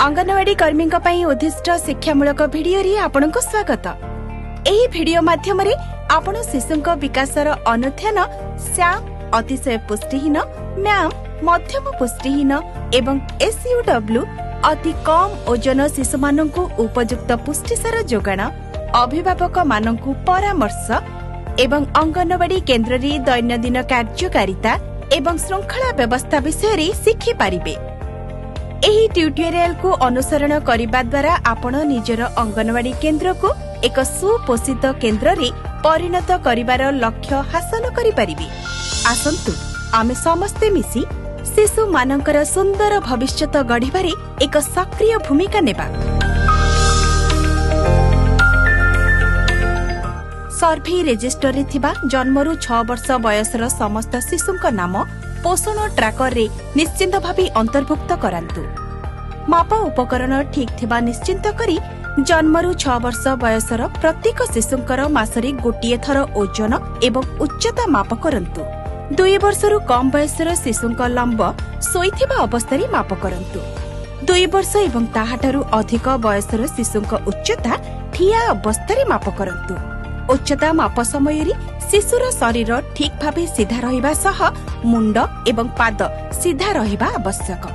अंगनवाड़ी कर्मी उद्दिष्ट शिक्षामूलक भिडियो रे आपनको स्वागत। एही भिडियो माध्यम रे आपण शिशुक विकासर अनुध्यान श्याम अतिशय पुष्टिहीन, म्याम मध्यम पुष्टिहीन एवं SUW अति कम ओजन शिशु माननकु उपयुक्त पुष्टिसार जोगाण, अभिभावक माननकु परामर्श एवं अंगनवाड़ी केन्द्र रे दैनन्दिन कार्यकारिता एवं श्रृंखला व्यवस्था विषय रे शिखि पारिबे। एही ट्यूटोरियल को अनुसरण करिबा द्वारा आपण निजर अंगनवाड़ी केन्द्र को एक सुपोषित केन्द्र रे परिणत करिबार लक्ष्य हासिल करि परिबे। आसंतु आमे समस्ते मिसी शिशु मानकर सुंदर भविष्यत गढ़िबारे एक सक्रिय भूमिका नेबा। सर्भे रेजिस्टर रे थिबा जन्मरु 6 वर्ष बयसर समस्त शिशुक नाम पोषण ट्रैकर रे निश्चिंत भावे अंतर्भुक्त करांतु। मापा उपकरण ठीक थिबा निश्चिंत करी जन्मरु 6 वर्ष बयसर प्रत्येक शिशुंकर मासरे गोटिए थर ओजन एवं उच्चता माप करंतु। 2 वर्षरु कम बयसर शिशुंक लंब सोईथिबा अवस्थारे माप करंतु। 2 वर्ष एवं ताहाठारु अधिक बयसर शिशुंक उच्चता ठिया अवस्थारे माप करंतु। उच्चता माप समय शिशुर शरीर ठीक भावे सीधा रहिबा सह मुंड एवं पाद सीधा रहिबा आवश्यक।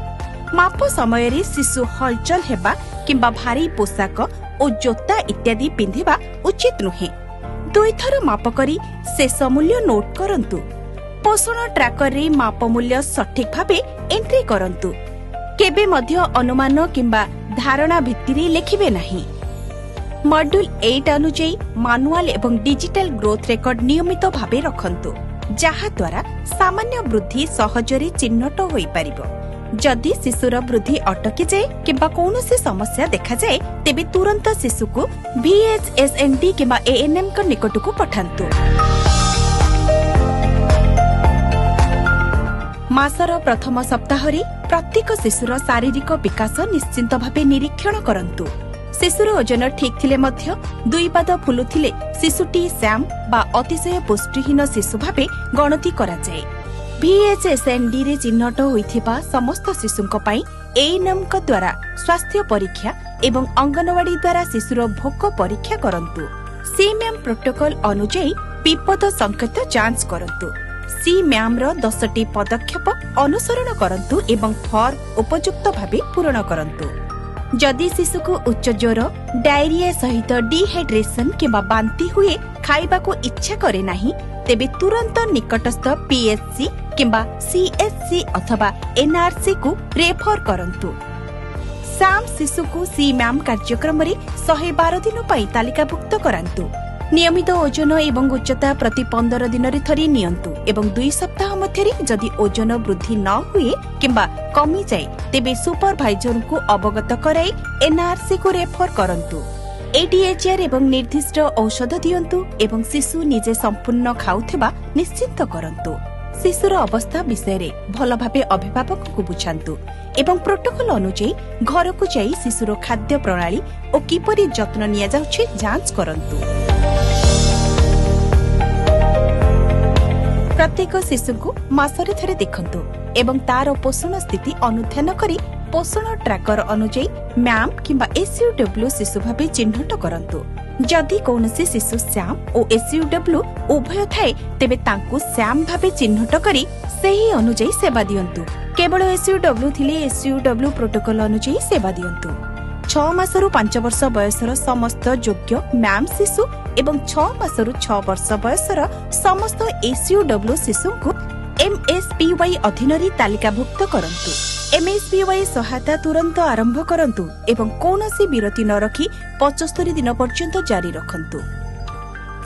माप समय शिशु हलचल हेबा किंबा भारी पोशाक और जोता इत्यादि पिंधिबा उचित नुहे। 2 थर माप करी शेष मूल्य नोट करंतु। पोषण ट्रैकर रे माप मूल्य सठिक भावे एंट्री करंतु। केबे मध्य अनुमान किंबा धारणा भित्तिरे लेखिबे नाही। मॉड्यूल 8 अनुଯାयी मानुआल एवं डिजिटल ग्रोथ रेकर्ड नियमित भावे रखंतु, जहा द्वारा सामान्य वृद्धि सहजरे चिन्हट होई परिबो। जदि शिशुर वृद्धि अटकी जाए किंबा कौनसी समस्या देखा जाए तेबे तुरंत शिशु को VHSND किंबा ANM का निकट को पठांतु। मासर प्रथम सप्ताह रे प्रत्येक शिशुर शारीरिक विकास निश्चिंत भावे निरीक्षण करंतु। शिशुर ओजन ठीक थिले मध्य 2 पाद फुलुथिले शिशुटी श्याम बा अतिशय पुष्टिहीन शिशु भावे गणति करा जाए। VHSND रे चिन्हट होइथिबा समस्त शिशुंक पई ANM का द्वारा स्वास्थ्य परीक्षा एवं अंगनवाड़ी द्वारा शिशुर भोक परीक्षा करंतु। CMAM प्रोटोकॉल अनुଯାयी विपद संकेत जांच करंतु। CMAM रो 10टी पदक्षेप अनुसरण करंतु एवं फॉर्म उपयुक्त भावे पूर्ण करंतु। जदि शिशु को उच्च ज्वर, डायरिया सहित डिहाइड्रेशन किंबा बांती हुए, खाइबा को इच्छा करे नाही, तेबे तुरंत निकटस्थ PHC किंबा CHC अथवा NRC को रेफर करंतु। साम शिशु को CMAM कार्यक्रम रे 112 दिन पई तालिकाभुक्त करांतु। नियमित ओजन एवं उच्चता प्रति 15 दिन रे थरी नियंतु एवं 2 सप्ताह मध्यरे जदि ओजन वृद्धि न हुए किंबा कमी जाए तेबे सुपरवाइजर को अवगत कराई NRC को रेफर करंतु। ADHR एवं निर्दिष्ट औषध दियंतु एवं शिशु निजे संपूर्ण खाउथिबा निश्चित करंतु। शिशुर अवस्था विषय रे भल भावे अभिभावक को बुझांतु एवं प्रोटोकॉल अनुଯାयी घर को जाई शिशुर खाद्य प्रणाली और किपरि जत्न निया जाउछि जांच करंतु। प्रत्येक शिशु को मासरे थरे देखंतु एवं तार पोषण स्थिति अनुध्यान करी पोषण ट्रैकर अनुଯାयी म्याम किंबा SUW शिशु भावे चिन्हट करंतु। जदि कौनसी शिशु श्याम और SUW उभय थाए तेबे तांकु श्याम भावे चिन्हट करी सेही अनुଯାयी सेवा दियंतु। केवल SUW थिले SUW प्रोटोकॉल अनुଯାयी सेवा दियंतु। 6 मासरु 5 वर्ष बयसर समस्त योग्य म्याम शिशु एवं 6 मासरु 6 वर्ष बयसर समस्त SUW शिशु को MSPY अधीन रे तालिकाभुक्त करंतु। MSPY सहायता तुरंत आरंभ करंतु एवं कौनसी विरति न रखी 75 दिन पर्यंत जारी रखंतु।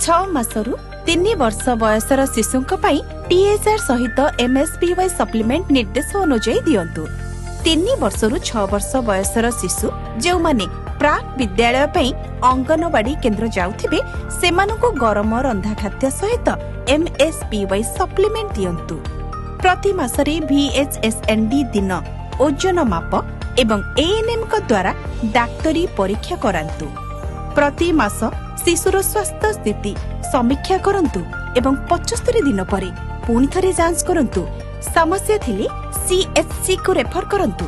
6 मासरु 3 वर्ष बयसर शिशुंक पई THR सहित MSPY सप्लीमेंट निर्देश अनुଯାयी दियंतु। 3 वर्षरु 6 वर्ष बयसर शिशु जो माने प्राक विद्यालय पई अंगनवाड़ी केन्द्र जाउथिबे सेमानको गरम रंधा खाद्य सहित MSPY सप्लीमेंट दियंतु। प्रति मासरे VHSND दिन ओजन माप एवं ANM का द्वारा डाक्टरी परीक्षा करांतु। प्रति मास शिशुर स्वास्थ्य स्थिति समीक्षा करंतु एवं 75 दिन परे पुणी थरे जांच करंतु। समस्या थिले CHC को रेफर करंतु।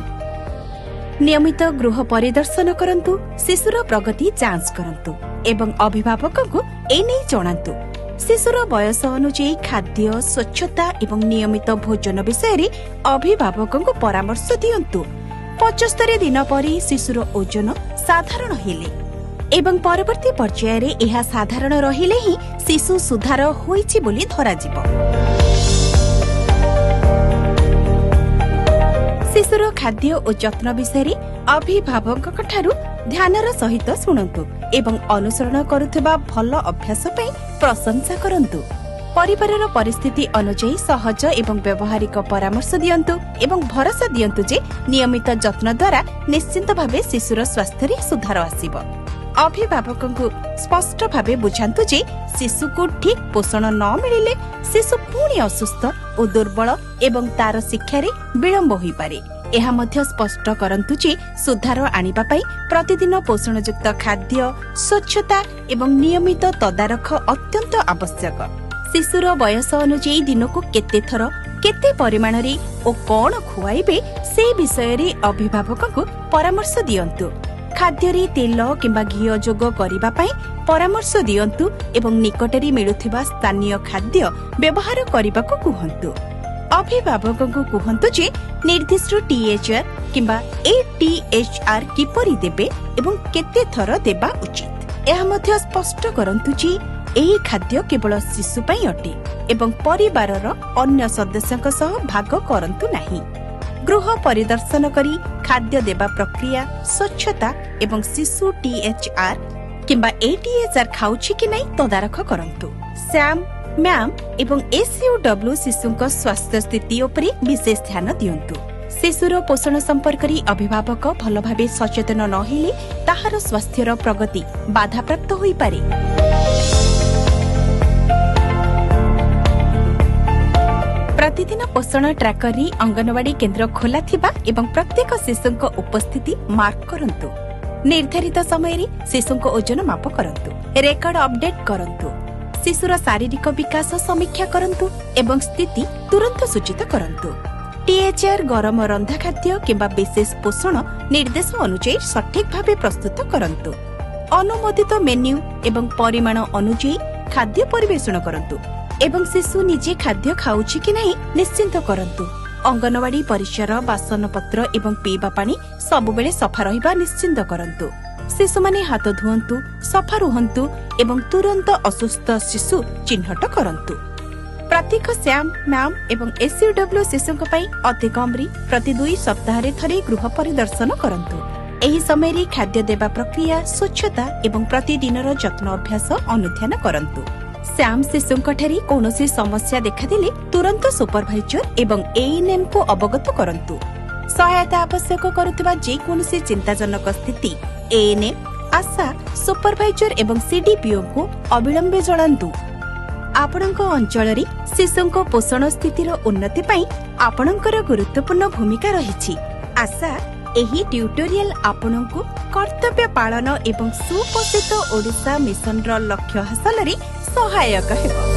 नियमित गृह परिदर्शन करंतु, शिशुर प्रगति जांच करंतु एवं अभिभावकଙ୍କୁ एने जणांतु। शिशुर बयस अनुଯାयୀ खाद्य, स्वच्छता एवं नियमित भोजन विषय रे अभिभावकଙ୍କୁ परामर्श दियंतु। 75 दिन परे शिशुर ओजन साधारण हेले एवं परवर्ती पर्याय रे एहा साधारण रहिले ही शिशु सुधार होईछि बोली धराजिब। शिशुर खाद्य और जत्न विषय रे अभिभावकठारु ध्यानर सहित शुणंतु एवं अनुसरण करुथिबा भल अभ्यास पई प्रशंसा करंतु। परिवारर परिस्थिति अनुଯାयी सहज एवं व्यवहारिक परामर्श दियंतु एवं भरोसा दियंतु जे नियमित जत्न द्वारा निश्चित भावे शिशुर स्वास्थ्य रे सुधार आसीब। अभिभावकଙ୍କୁ स्पष्ट भावे बुझांतु जे शिशु को ठीक पोषण न मिलिले शिशु पुणी असुस्थ और दुर्बल एवं तार शिक्षा रे विलंब होई पारे। एहा मध्य स्पष्ट करंतु जे सुधार आनिबा पई प्रतिदिन पोषणयुक्त खाद्य, स्वच्छता एवं नियमित तदारख अत्यंत आवश्यक। शिशुर बयस अनुଯାୟୀ दिनकु केते थर केते परिमाण रे ओ कोन खुआइबे से विषय रे अभिभावकଙ୍କୁ परामर्श दियंतु। खाद्य रे तेल किंबा घिओ जोग करिबा पई परामर्श दियंतु एवं निकटरी मिलुथिबा स्थानीय खाद्य व्यवहार करिबाकू कुहंतु। अभिभावकଙ୍କୁ कुहंतु जे निर्दिष्ट टीएचआर किंबा एटीएचआर किपरि देबे एवं केते थर देबा उचित। एहा मध्य स्पष्ट करंतु जे एही खाद्य केवल शिशु पई अटे एवं परिवारर अन्य सदस्यक सह भाग करंतु नाही। गृह परिदर्शन करी खाद्य देबा प्रक्रिया, स्वच्छता एवं शिशु टीएचआर किंबा एटीएचआर खाउछि कि नै तदारख करंतु। सैम, मैम एवं एसयूडब्ल्यू शिशुक स्वास्थ्य स्थिति उपरि विशेष ध्यान दियंतु। शिशुर पोषण संपर्क रे अभिभावक भल भावे सचेतन न हेले ताहार स्वास्थ्यर प्रगति बाधाप्राप्त होई पारे। प्रतिदिन पोषण ट्रैकर री अंगनवाड़ी केन्द्र खोला थिबा एवं प्रत्येक शिशुक उपस्थिति मार्क करंतु। निर्धारित समय रे शिशुक ओजन माप करंतु, रेकर्ड अपडेट करंतु। शिशुर शारीरिक विकास समीक्षा करंतु एवं स्थिति तुरंत सूचित करंतु। टीएचआर गरम रंधा खाद्य किंबा विशेष पोषण निर्देश अनुଯାୟୀ सठिक भावे प्रस्तुत करंतु। अनुमोदित मेन्यू एवं परिमाण अनुଯାୟୀ खाद्य परिवेषण करंतु एवं शिशु निजे खाद्य खाउछि कि नहीं निश्चिंत करंतु। अंगनवाड़ी परिसर, बासन पत्र एवं पीवा पानी सबु बेले सफा रहिबा निश्चिंत करंतु। शिशु माने हाथ धुअंतु, सफा रुहंतु एवं तुरंत असुस्थ शिशु चिन्हट करंतु। प्रत्येक सैम, मैम एवं एसयूडब्ल्यू शिशुक पई अति कमरी प्रति 2 सप्ताह रे थरे गृह परिदर्शन करंतु। एही समय रे खाद्य देबा प्रक्रिया, स्वच्छता एवं प्रतिदिनर जत्न अभ्यास अनुध्यान करंतु। सैम शिशुंकठारी कौनसी समस्या देखादिले तुरंत सुपरभाइजर एवं एएनएम को अवगत करंतु। सहायता आवश्यक करुथिबा जे कोनसी चिंताजनक स्थिति एएनएम, आशा, सुपरभाइजर एवं सीडीपीओ को अविलंबे जणांतु। आपणक अंचल रे शिशुंक पोषण स्थितिर उन्नति पई आपणकर गुरुत्वपूर्ण भूमिका रहिछि। आशा एही ट्यूटोरियल आपणको कर्तव्य पालन एवं सुपोषित ओडिशा मिशन रो लक्ष्य हासिल रे सहायक हेबो।